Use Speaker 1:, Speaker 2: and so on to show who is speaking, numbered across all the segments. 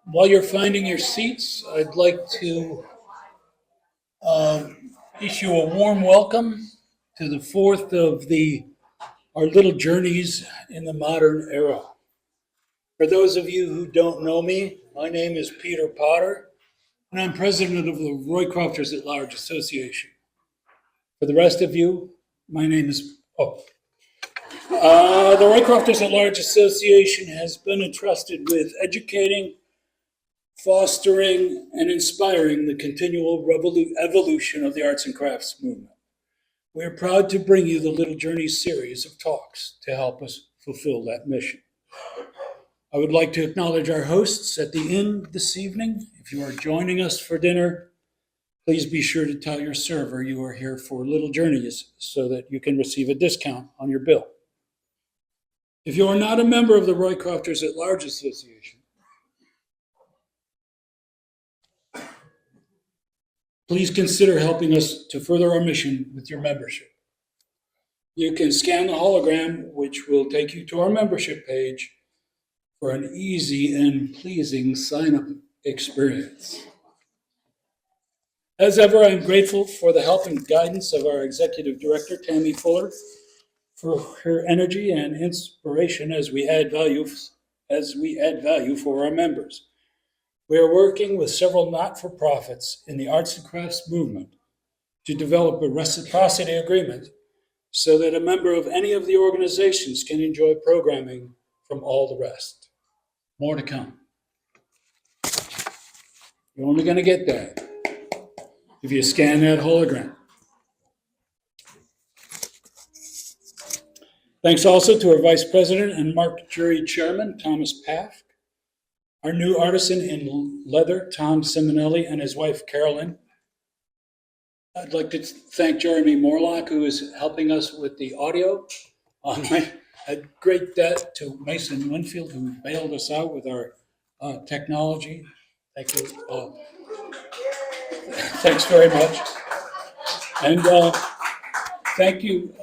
Speaker 1: While you're finding your seats, I'd like to uh, issue a warm welcome to the fourth of our little journeys in the modern era. For those of you who don't know me, my name is Peter Potter, and I'm president of the Roycrofters at Large Association. For the rest of you, my name is the Roycrofters at Large Association has been entrusted with educating, fostering, and inspiring the continual evolution of the arts and crafts movement. We are proud to bring you the Little Journey series of talks to help us fulfill that mission. I would like to acknowledge our hosts at the inn this evening. If you are joining us for dinner, please be sure to tell your server you are here for Little Journeys so that you can receive a discount on your bill. If you are not a member of the Roycrofters at Large Association, please consider helping us to further our mission with your membership. You can scan the hologram, which will take you to our membership page for an easy and pleasing sign-up experience. As ever, I'm grateful for the help and guidance of our Executive Director, Tammy Fuller, for her energy and inspiration as we add value for our members. We are working with several not-for-profits in the arts and crafts movement to develop a reciprocity agreement so that a member of any of the organizations can enjoy programming from all the rest. More to come. You're only going to get that if you scan that hologram. Thanks also to our Vice President and Mark Jury Chairman, Thomas Paff, our new artisan in leather, Tom Simonelli, and his wife, Carolyn. I'd like to thank Jeremy Morlock, who is helping us with the audio. A great debt to Mason Winfield, who bailed us out with our technology. Thank you. Thanks very much. And thank you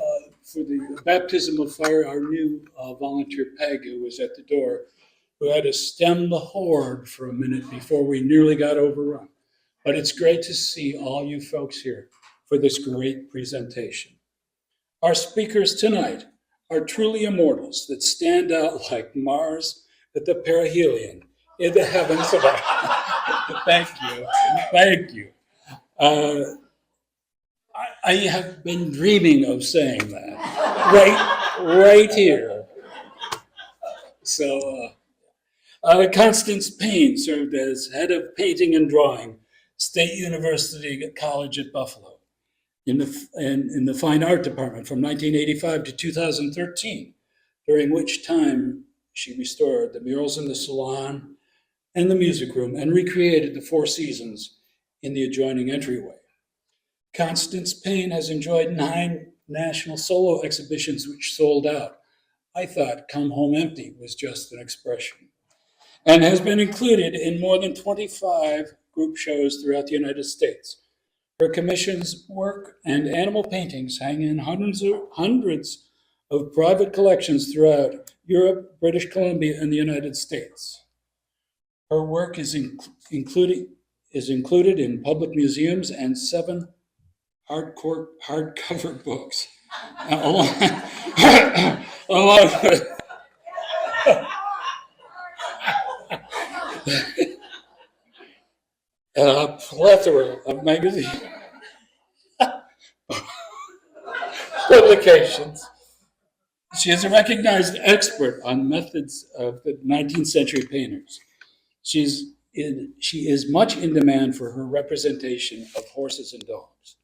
Speaker 1: for the baptism of fire, our new volunteer Peg, who was at the door, who had to stem the horde for a minute before we nearly got overrun. But it's great to see all you folks here for this great presentation. Our speakers tonight are truly immortals that stand out like Mars at the perihelion in the heavens above. Thank you. I have been dreaming of saying that right here. So, Constance Payne served as head of painting and drawing, State University College at Buffalo, in the fine art department from 1985 to 2013, during which time she restored the murals in the salon and the music room and recreated the Four Seasons in the adjoining entryway. Constance Payne has enjoyed 9 national solo exhibitions which sold out. I thought Come Home Empty was just an expression, and has been included in more than 25 group shows throughout the United States. Her commissions, work, and animal paintings hang in hundreds of private collections throughout Europe, British Columbia, and the United States. Her work is included in public museums and 7 hardcover books, along with a plethora of magazine publications. She is a recognized expert on methods of the 19th century painters. She is much in demand for her representation of horses and dogs.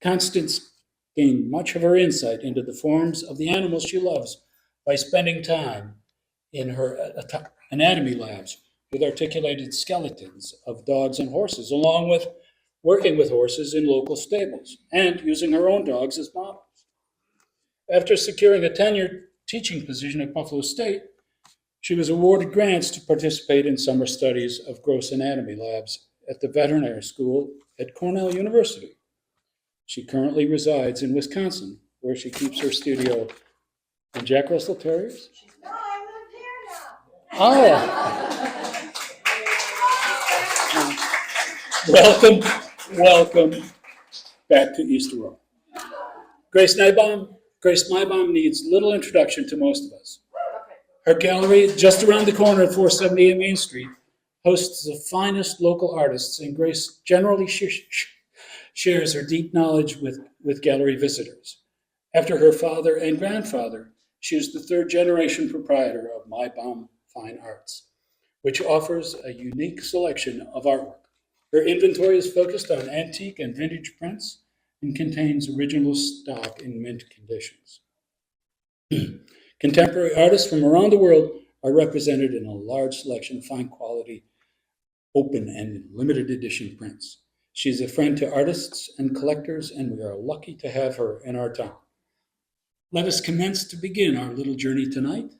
Speaker 1: Constance gained much of her insight into the forms of the animals she loves by spending time in her anatomy labs with articulated skeletons of dogs and horses, along with working with horses in local stables and using her own dogs as models. After securing a tenured teaching position at Buffalo State, she was awarded grants to participate in summer studies of gross anatomy labs at the veterinary school at Cornell University. She currently resides in Wisconsin, where she keeps her studio. And Jack Russell Terriers?
Speaker 2: No, I moved here now.
Speaker 1: Oh. Welcome, welcome back to East Aurora. Grace Meibohm needs little introduction to most of us. Her gallery, just around the corner at 478 Main Street, hosts the finest local artists, and Grace generally shares her deep knowledge with gallery visitors. After her father and grandfather, she is the third generation proprietor of Meibohm Fine Arts, which offers a unique selection of artwork. Her inventory is focused on antique and vintage prints and contains original stock in mint conditions. Contemporary artists from around the world are represented in a large selection of fine quality, open and limited edition prints. She's a friend to artists and collectors, and we are lucky to have her in our town. Let us commence to begin our little journey tonight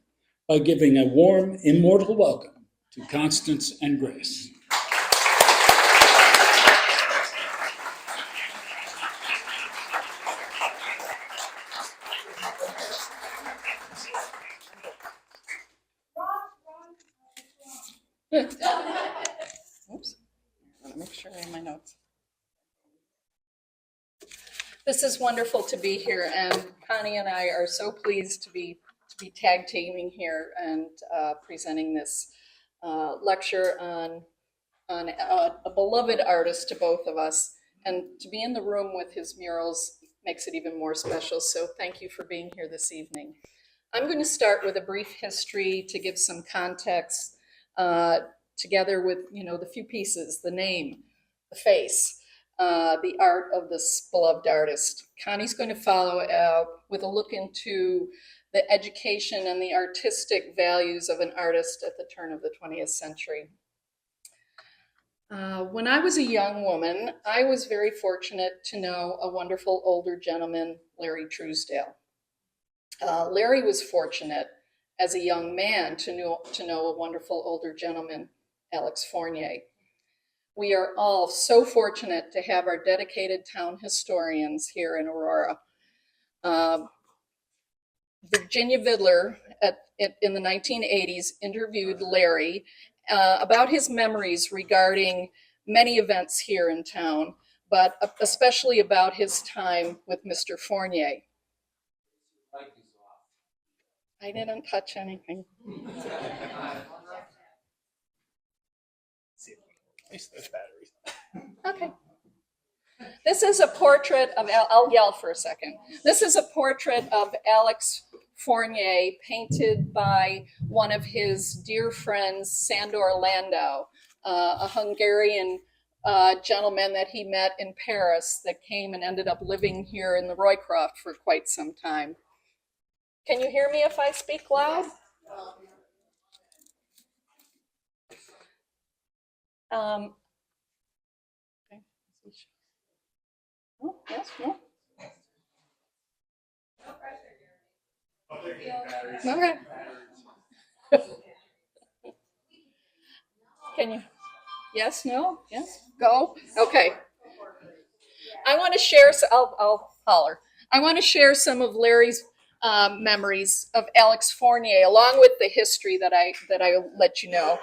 Speaker 1: by giving a warm, immortal welcome to Constance and Grace.
Speaker 2: Oops, I want to make sure I have my notes. This is wonderful to be here, and Connie and I are so pleased to be tag teaming here and presenting this lecture on a beloved artist to both of us, and to be in the room with his murals makes it even more special. So thank you for being here this evening. I'm going to start with a brief history to give some context, together with the few pieces: the name, the face, the art of this beloved artist. Connie's going to follow with a look into the education and the artistic values of an artist at the turn of the 20th century. When I was a young woman, I was very fortunate to know a wonderful older gentleman, Larry Truesdale. Larry was fortunate as a young man to know a wonderful older gentleman, Alex Fournier. We are all so fortunate to have our dedicated town historians here in Aurora. Virginia Vidler in the 1980s interviewed Larry about his memories regarding many events here in town, but especially about his time with Mr. Fournier. I didn't touch anything. Okay. This is a portrait of, I'll yell for a second. This is a portrait of Alex Fournier, painted by one of his dear friends, Sandor Landau, a Hungarian gentleman that he met in Paris that came and ended up living here in the Roycroft for quite some time. Can you hear me if I speak loud? Okay. Oh, yes, no? Okay. Can you? Yes, no, yes, go? Okay. I want to share, I'll holler. I want to share some of Larry's memories of Alex Fournier, along with the history that I let you know.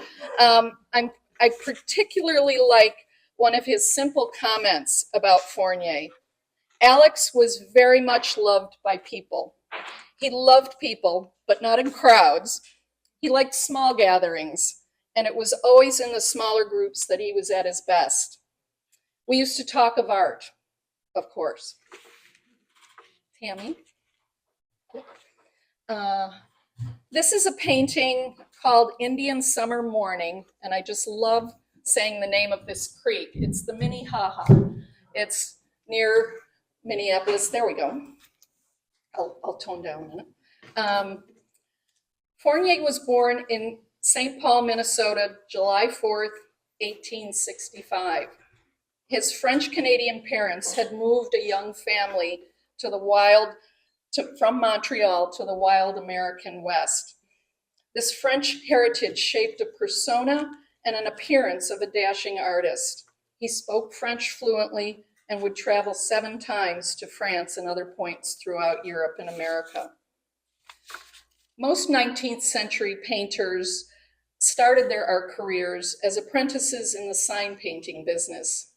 Speaker 2: I particularly like one of his simple comments about Fournier. Alex was very much loved by people. He loved people, but not in crowds. He liked small gatherings, and it was always in the smaller groups that he was at his best. We used to talk of art, of course. Tammy? This is a painting called Indian Summer Morning, and I just love saying the name of this creek. It's the Minnehaha. It's near Minneapolis. There we go. I'll tone down a minute. Fournier was born in St. Paul, Minnesota, July 4th, 1865. His French-Canadian parents had moved a young family to from Montreal to the wild American West. This French heritage shaped a persona and an appearance of a dashing artist. He spoke French fluently and would travel 7 times to France and other points throughout Europe and America. Most 19th century painters started their art careers as apprentices in the sign painting business,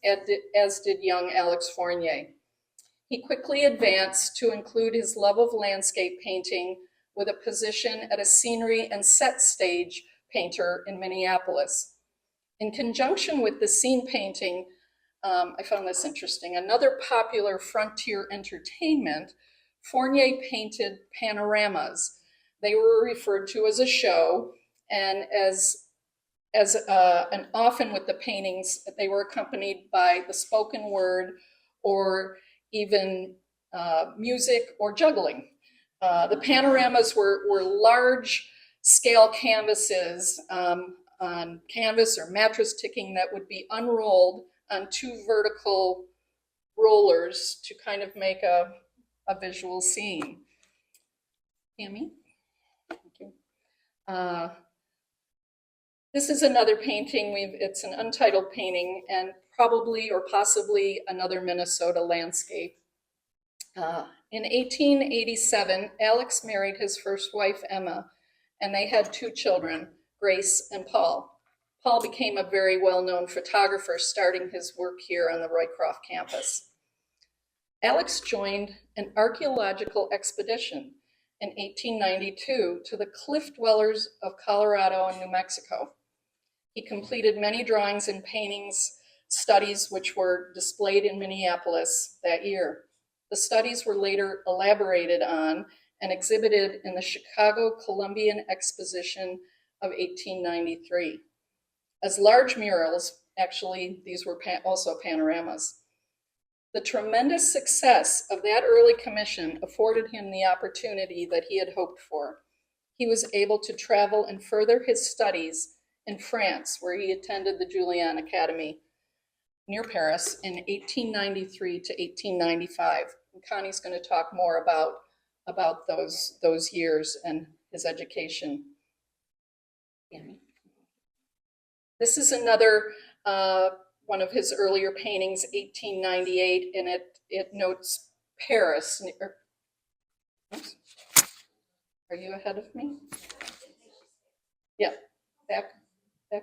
Speaker 2: as did young Alex Fournier. He quickly advanced to include his love of landscape painting with a position at a scenery and set stage painter in Minneapolis. In conjunction with the scene painting, I found this interesting. Another popular frontier entertainment, Fournier painted panoramas. They were referred to as a show, and and often with the paintings, they were accompanied by the spoken word or even music or juggling. The panoramas were large scale canvases on canvas or mattress ticking that would be unrolled on two vertical rollers to kind of make a visual scene. Tammy? Thank you. This is another painting. It's an untitled painting and probably or possibly another Minnesota landscape. In 1887, Alex married his first wife, Emma, and they had two children, Grace and Paul. Paul became a very well-known photographer, starting his work here on the Roycroft campus. Alex joined an archaeological expedition in 1892 to the cliff dwellers of Colorado and New Mexico. He completed many drawings and paintings studies which were displayed in Minneapolis that year. The studies were later elaborated on and exhibited in the Chicago Columbian Exposition of 1893. As large murals, actually these were also panoramas. The tremendous success of that early commission afforded him the opportunity that he had hoped for. He was able to travel and further his studies in France, where he attended the Julian Academy near Paris in 1893 to 1895. And Connie's going to talk more about those years and his education. This is another one of his earlier paintings, 1898, and it notes Paris. Oops. Are you ahead of me? Yeah, back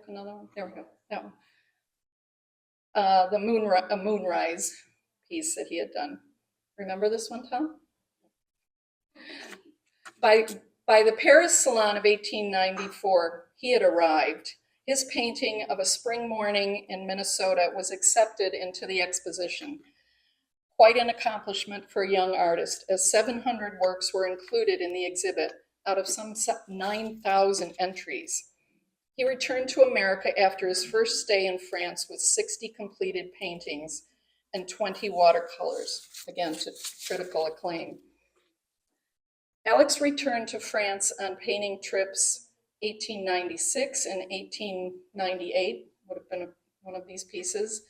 Speaker 2: another one. There we go. That one. The moonrise piece that he had done. Remember this one, Tom? By the Paris Salon of 1894, he had arrived. His painting of a spring morning in Minnesota was accepted into the exposition. Quite an accomplishment for a young artist, as 700 works were included in the exhibit out of some 9,000 entries. He returned to America after his first stay in France with 60 completed paintings and 20 watercolors, again to critical acclaim. Alex returned to France on painting trips 1896 and 1898, would have been one of these pieces.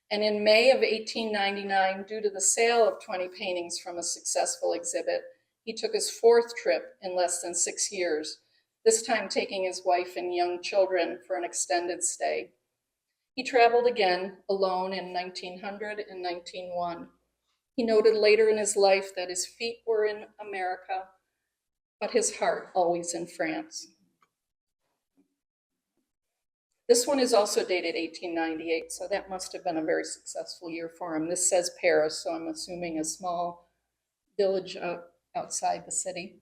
Speaker 2: And in May of 1899, due to the sale of 20 paintings from a successful exhibit, he took his fourth trip in less than 6 years, this time taking his wife and young children for an extended stay. He traveled again alone in 1900 and 1901. He noted later in his life that his feet were in America, but his heart always in France. This one is also dated 1898, so that must have been a very successful year for him. This says Paris, so I'm assuming a small village outside the city.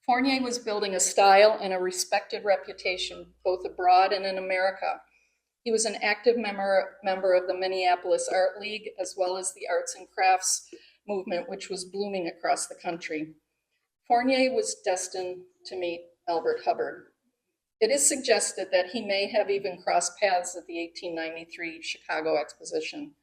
Speaker 2: Fournier was building a style and a respected reputation, both abroad and in America. He was an active member of the Minneapolis Art League, as well as the arts and crafts movement, which was blooming across the country. Fournier was destined to meet Elbert Hubbard. It is suggested that he may have even crossed paths at the 1893 Chicago Exposition.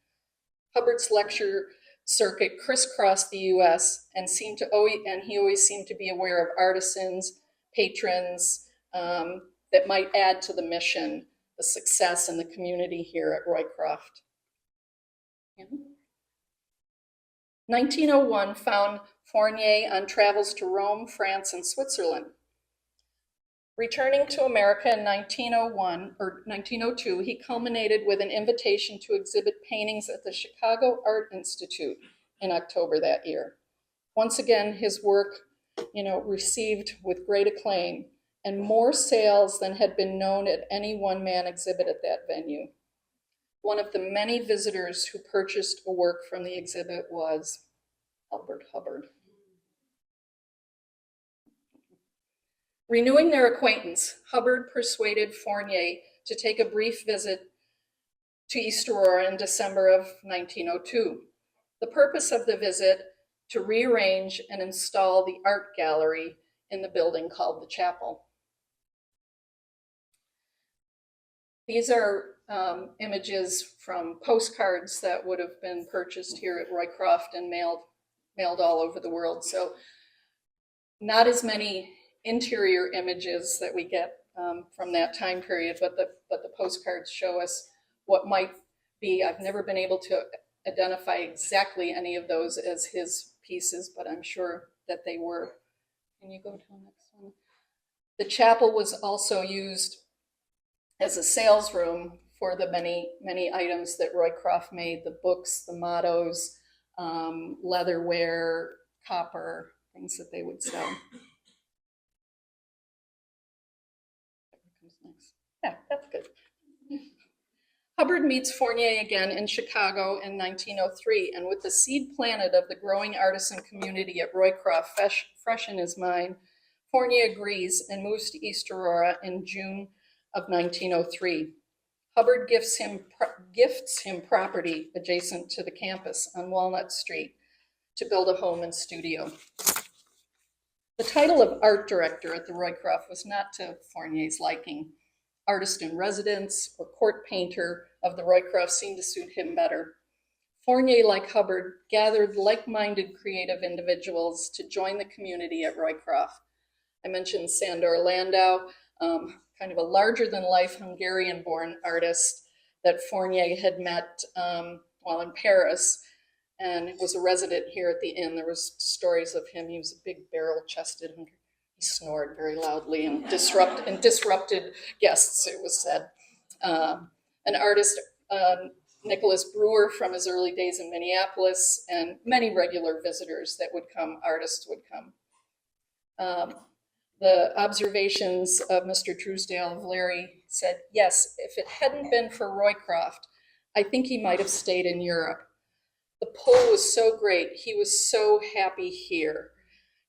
Speaker 2: Hubbard's lecture circuit crisscrossed the U.S. and he always seemed to be aware of artisans, patrons that might add to the mission, the success in the community here at Roycroft. 1901 found Fournier on travels to Rome, France, and Switzerland. Returning to America in 1902, he culminated with an invitation to exhibit paintings at the Chicago Art Institute in October that year. Once again, his work, received with great acclaim. and more sales than had been known at any one-man exhibit at that venue. One of the many visitors who purchased a work from the exhibit was Albert Hubbard. Renewing their acquaintance, Hubbard persuaded Fournier to take a brief visit to East Aurora in December of 1902. The purpose of the visit, to rearrange and install the art gallery in the building called the Chapel. These are images from postcards that would have been purchased here at Roycroft and mailed all over the world. So not as many interior images that we get from that time period, but the postcards show us what might be. I've never been able to identify exactly any of those as his pieces, but I'm sure that they were. Can you go to the next one? The chapel was also used as a sales room for the many items that Roycroft made, the books, the mottos, leatherware, copper, things that they would sell. Yeah, that's good. Hubbard meets Fournier again in Chicago in 1903, and with the seed planted of the growing artisan community at Roycroft fresh in his mind, Fournier agrees and moves to East Aurora in June of 1903. Hubbard gifts him property adjacent to the campus on Walnut Street to build a home and studio. The title of art director at the Roycroft was not to Fournier's liking. Artist in residence or court painter of the Roycroft seemed to suit him better. Fournier, like Hubbard, gathered like-minded creative individuals to join the community at Roycroft. I mentioned Sandor Landau, kind of a larger-than-life Hungarian-born artist that Fournier had met while in Paris, and was a resident here at the inn. There was stories of him. He was a big barrel-chested Hungarian. He snored very loudly and disrupted guests, it was said. An artist, Nicholas Brewer, from his early days in Minneapolis, and many regular visitors that would come, artists would come. The observations of Mr. Truesdale of Larry said, yes, if it hadn't been for Roycroft, I think he might have stayed in Europe. The pull was so great. He was so happy here.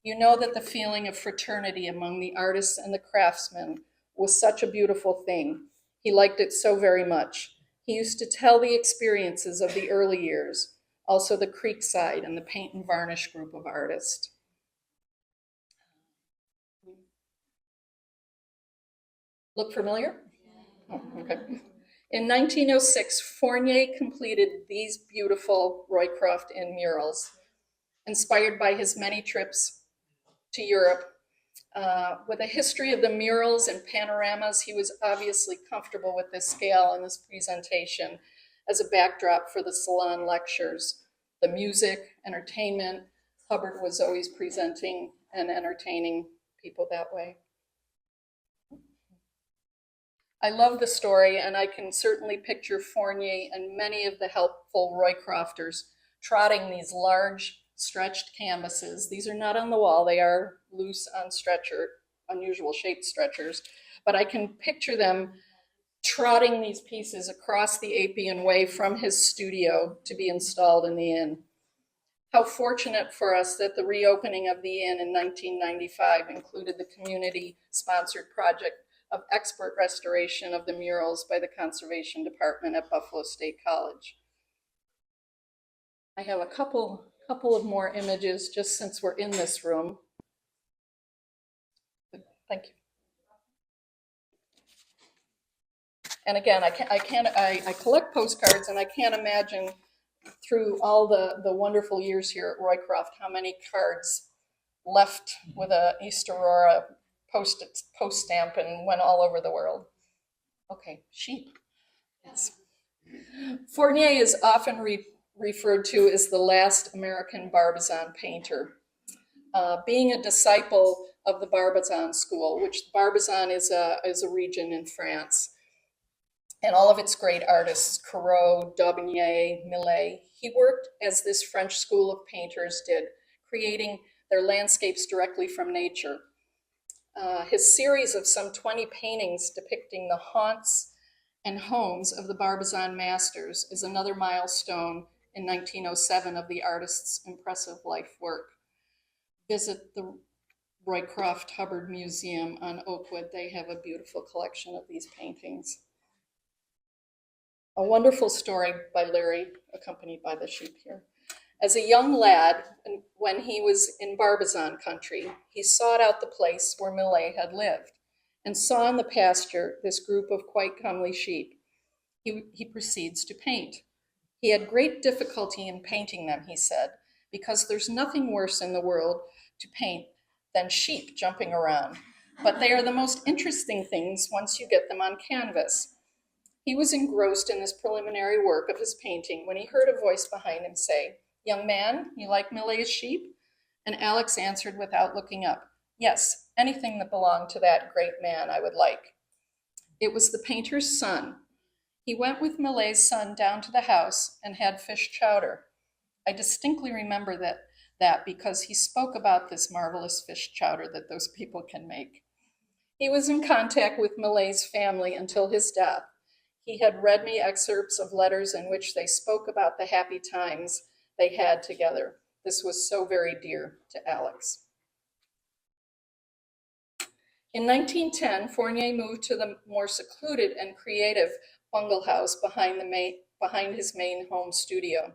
Speaker 2: You know that the feeling of fraternity among the artists and the craftsmen was such a beautiful thing. He liked it so very much. He used to tell the experiences of the early years, also the Creekside and the paint and varnish group of artists. Look familiar? Oh, okay. In 1906, Fournier completed these beautiful Roycroft Inn murals, inspired by his many trips to Europe. With a history of the murals and panoramas, he was obviously comfortable with this scale and this presentation as a backdrop for the salon lectures. The music, entertainment, Hubbard was always presenting and entertaining people that way. I love the story, and I can certainly picture Fournier and many of the helpful Roycrofters trotting these large stretched canvases. These are not on the wall, they are loose on unusual shaped stretchers, but I can picture them trotting these pieces across the Appian Way from his studio to be installed in the inn. How fortunate for us that the reopening of the inn in 1995 included the community-sponsored project of expert restoration of the murals by the Conservation Department at Buffalo State College. I have a couple of more images just since we're in this room. Thank you. And again, I collect postcards, and I can't imagine through all the wonderful years here at Roycroft how many cards left with a East Aurora post stamp and went all over the world. Okay, sheep. Yes. Fournier is often referred to as the last American Barbizon painter. Being a disciple of the Barbizon school, which Barbizon is a region in France, and all of its great artists, Corot, Daubigny, Millet, he worked as this French school of painters did, creating their landscapes directly from nature. his series of some 20 paintings depicting the haunts and homes of the Barbizon masters is another milestone in 1907 of the artist's impressive life work. Visit the Roycroft Hubbard Museum on Oakwood. They have a beautiful collection of these paintings. A wonderful story by Larry, accompanied by the sheep here. As a young lad, when he was in Barbizon country, he sought out the place where Millet had lived and saw in the pasture this group of quite comely sheep. He proceeds to paint. He had great difficulty in painting them, he said, because there's nothing worse in the world to paint than sheep jumping around. But they are the most interesting things once you get them on canvas. He was engrossed in this preliminary work of his painting when he heard a voice behind him say, "Young man, you like Millet's sheep?" And Alex answered without looking up, "Yes, anything that belonged to that great man I would like." It was the painter's son. He went with Millet's son down to the house and had fish chowder. I distinctly remember that because he spoke about this marvelous fish chowder that those people can make. He was in contact with Millet's family until his death. He had read me excerpts of letters in which they spoke about the happy times they had together. This was so very dear to Alex. In 1910, Fournier moved to the more secluded and creative bungle house behind his main home studio.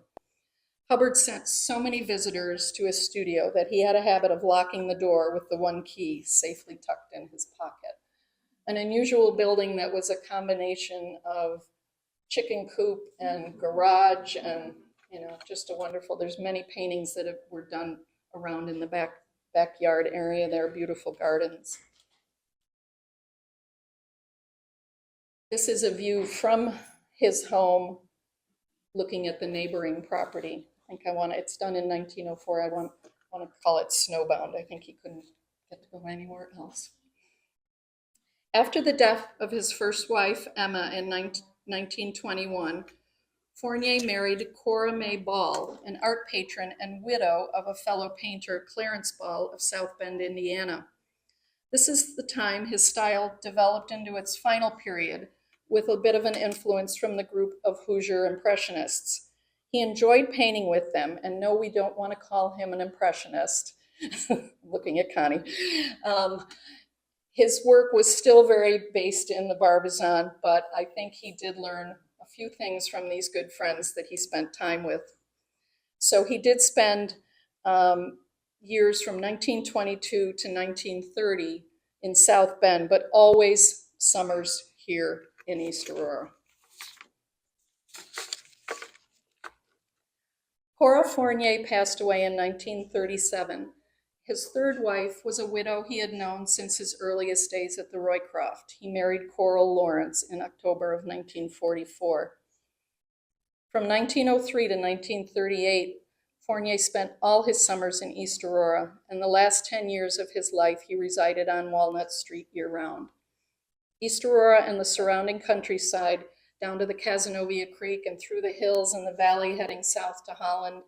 Speaker 2: Hubbard sent so many visitors to his studio that he had a habit of locking the door with the one key safely tucked in his pocket. An unusual building that was a combination of chicken coop and garage and, just a wonderful, there's many paintings that were done around in the backyard area there, beautiful gardens. This is a view from his home looking at the neighboring property. I think it's done in 1904. I want to call it snowbound. I think he couldn't get to go anywhere else. After the death of his first wife, Emma, in 1921, Fournier married Cora May Ball, an art patron and widow of a fellow painter, Clarence Ball of South Bend, Indiana. This is the time his style developed into its final period, with a bit of an influence from the group of Hoosier Impressionists. He enjoyed painting with them, and no, we don't want to call him an impressionist. Looking at Connie. His work was still very based in the Barbizon, but I think he did learn a few things from these good friends that he spent time with. So he did spend years from 1922 to 1930 in South Bend, but always summers here in East Aurora. Cora Fournier passed away in 1937. His third wife was a widow he had known since his earliest days at the Roycroft. He married Coral Lawrence in October of 1944. From 1903 to 1938, Fournier spent all his summers in East Aurora, and the last 10 years of his life he resided on Walnut Street year-round. East Aurora and the surrounding countryside, down to the Cazenovia Creek and through the hills and the valley heading south to Holland,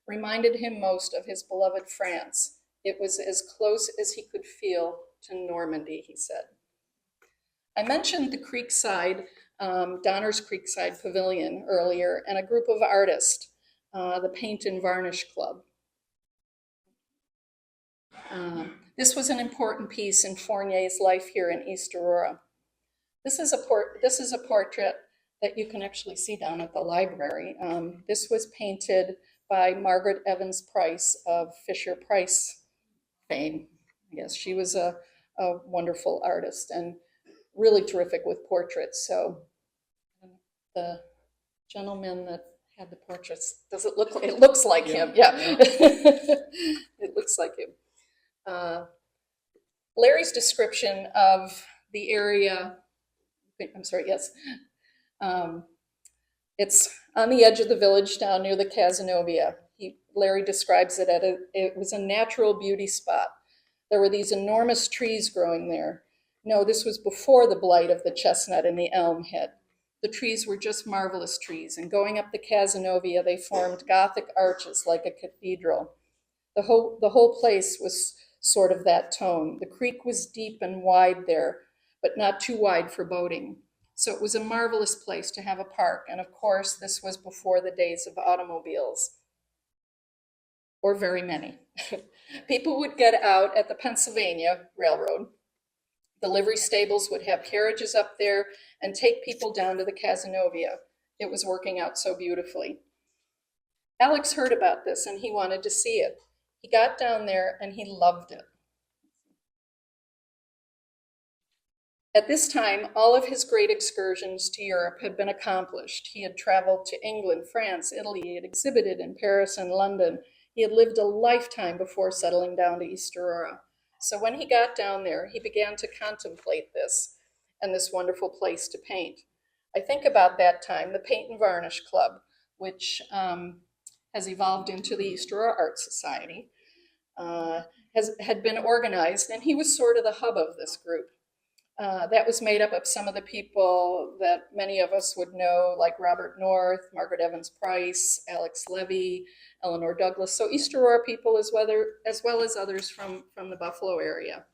Speaker 2: reminded him most of his beloved France. It was as close as he could feel to Normandy, he said. I mentioned the Creekside, Donner's Creekside Pavilion earlier, and a group of artists, the Paint and Varnish Club. This was an important piece in Fournier's life here in East Aurora. This is a portrait that you can actually see down at the library. This was painted by Margaret Evans Price of Fisher-Price fame. I guess she was a wonderful artist and really terrific with portraits. So the gentleman that had the portraits, it looks like him, yeah. It looks like him. Larry's description of the area, I'm sorry, yes. It's on the edge of the village down near the Cazenovia. Larry describes it it was a natural beauty spot. There were these enormous trees growing there. No, this was before the blight of the chestnut and the elm hit. The trees were just marvelous trees, and going up the Cazenovia, they formed Gothic arches like a cathedral. The whole place was sort of that tone. The creek was deep and wide there, but not too wide for boating. So it was a marvelous place to have a park. And of course, this was before the days of automobiles, or very many. People would get out at the Pennsylvania Railroad. The livery stables would have carriages up there and take people down to the Cazenovia. It was working out so beautifully. Alex heard about this and he wanted to see it. He got down there and he loved it. At this time, all of his great excursions to Europe had been accomplished. He had traveled to England, France, Italy. He had exhibited in Paris and London. He had lived a lifetime before settling down to East Aurora. So when he got down there, he began to contemplate this and this wonderful place to paint. I think about that time, the Paint and Varnish Club, which has evolved into the East Aurora Art Society, had been organized, and he was sort of the hub of this group. That was made up of some of the people that many of us would know, like Robert North, Margaret Evans Price, Alex Levy, Eleanor Douglas. So East Aurora people as well as others from the Buffalo area.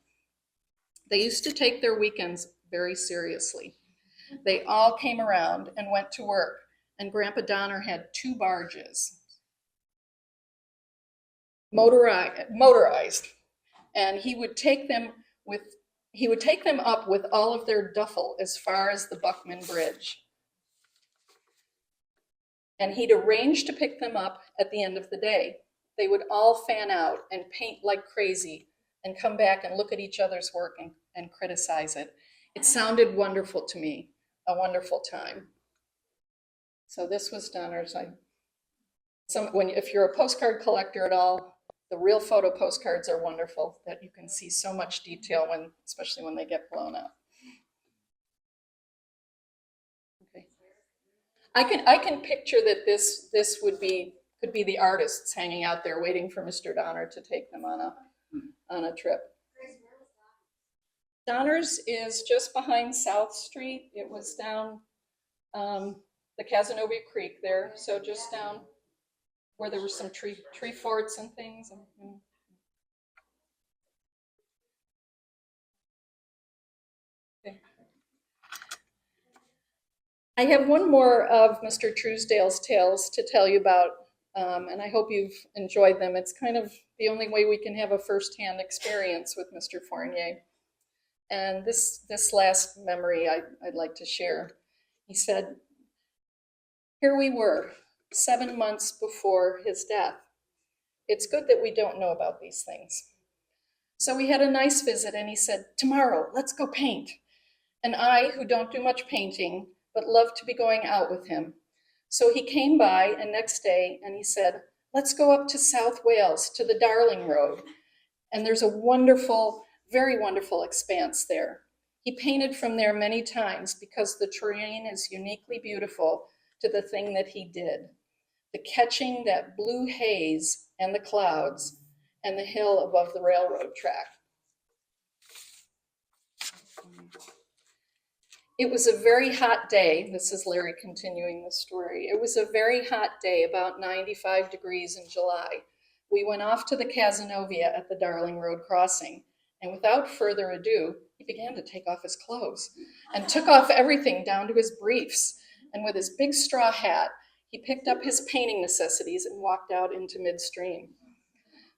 Speaker 2: They used to take their weekends very seriously. They all came around and went to work, and Grandpa Donner had 2 barges, motorized, and he would take them up with all of their duffel as far as the Buckman Bridge. And he'd arrange to pick them up at the end of the day. They would all fan out and paint like crazy and come back and look at each other's work and criticize it. It sounded wonderful to me, a wonderful time. So this was Donner's. If you're a postcard collector at all, the real photo postcards are wonderful, that you can see so much detail especially when they get blown up. Okay. I can picture that this could be the artists hanging out there waiting for Mr. Donner to take them on a trip. Donner's is just behind South Street. It was down the Cazenovia Creek there, so just down where there were some tree forts and things. Okay. I have one more of Mr. Truesdale's tales to tell you about, and I hope you've enjoyed them. It's kind of the only way we can have a firsthand experience with Mr. Fournier. And this last memory I'd like to share. He said, "Here we were, 7 months before his death. It's good that we don't know about these things. So we had a nice visit, and he said, 'Tomorrow, let's go paint.' And I, who don't do much painting, but love to be going out with him. So he came by, and next day, and he said, 'Let's go up to South Wales, to the Darling Road. And there's a wonderful, very wonderful expanse there.' He painted from there many times because the terrain is uniquely beautiful to the thing that he did. The catching that blue haze and the clouds and the hill above the railroad track." It was a very hot day. This is Larry continuing the story. It was a very hot day, about 95 degrees in July. We went off to the Cazenovia at the Darling Road crossing, and without further ado, he began to take off his clothes and took off everything down to his briefs. And with his big straw hat, he picked up his painting necessities and walked out into midstream.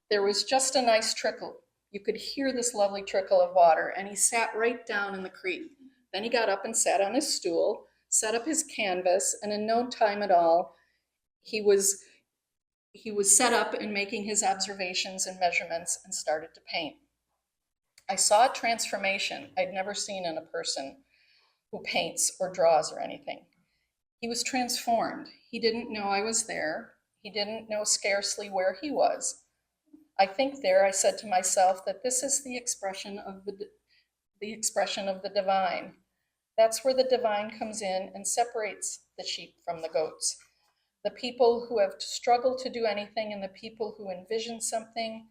Speaker 2: There was just a nice trickle. You could hear this lovely trickle of water, and he sat right down in the creek. Then he got up and sat on his stool, set up his canvas, and in no time at all, he was set up and making his observations and measurements and started to paint. I saw a transformation I'd never seen in a person who paints or draws or anything. He was transformed. He didn't know I was there. He didn't know scarcely where he was. I think there I said to myself that this is the expression of the divine. That's where the divine comes in and separates the sheep from the goats. The people who have struggled to do anything and the people who envision something,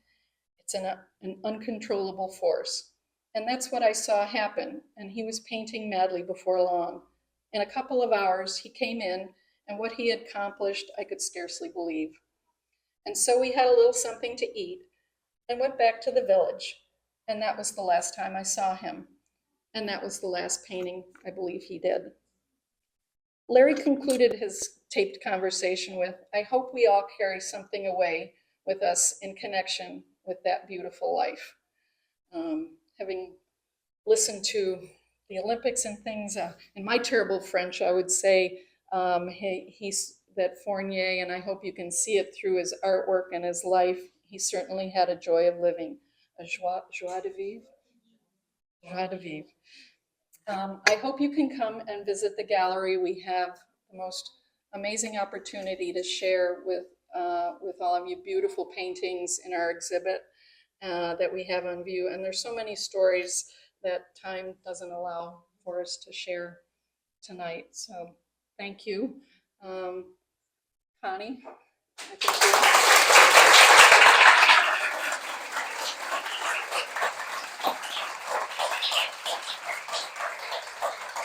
Speaker 2: it's an uncontrollable force. And that's what I saw happen. And he was painting madly before long. In a couple of hours, he came in, and what he had accomplished, I could scarcely believe. And so we had a little something to eat. and went back to the village. And that was the last time I saw him. And that was the last painting I believe he did. Larry concluded his taped conversation with, "I hope we all carry something away with us in connection with that beautiful life." Having listened to the Olympics and things, in my terrible French, I would say he's that Fournier, and I hope you can see it through his artwork and his life. He certainly had a joy of living, a joie de vivre. Joie de vivre. I hope you can come and visit the gallery. We have the most amazing opportunity to share with all of you beautiful paintings in our exhibit that we have on view. And there's so many stories that time doesn't allow for us to share tonight. So thank you. Connie, I think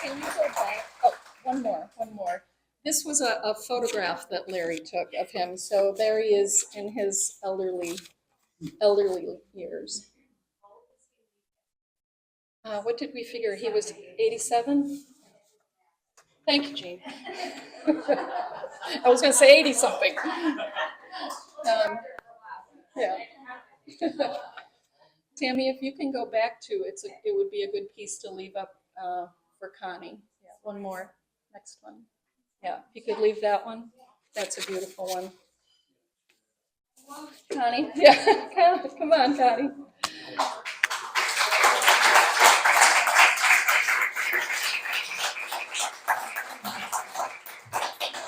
Speaker 2: can you go back? Oh, one more. This was a photograph that Larry took of him. So there he is in his elderly years. What did we figure? He was 87? Thank you, Jean. I was going to say 80 something. Yeah. Tammy, if you can go back to it would be a good piece to leave up for Connie. Yeah, one more. Next one. Yeah, if you could leave that one. That's a beautiful one. Connie, yeah, come on, Connie.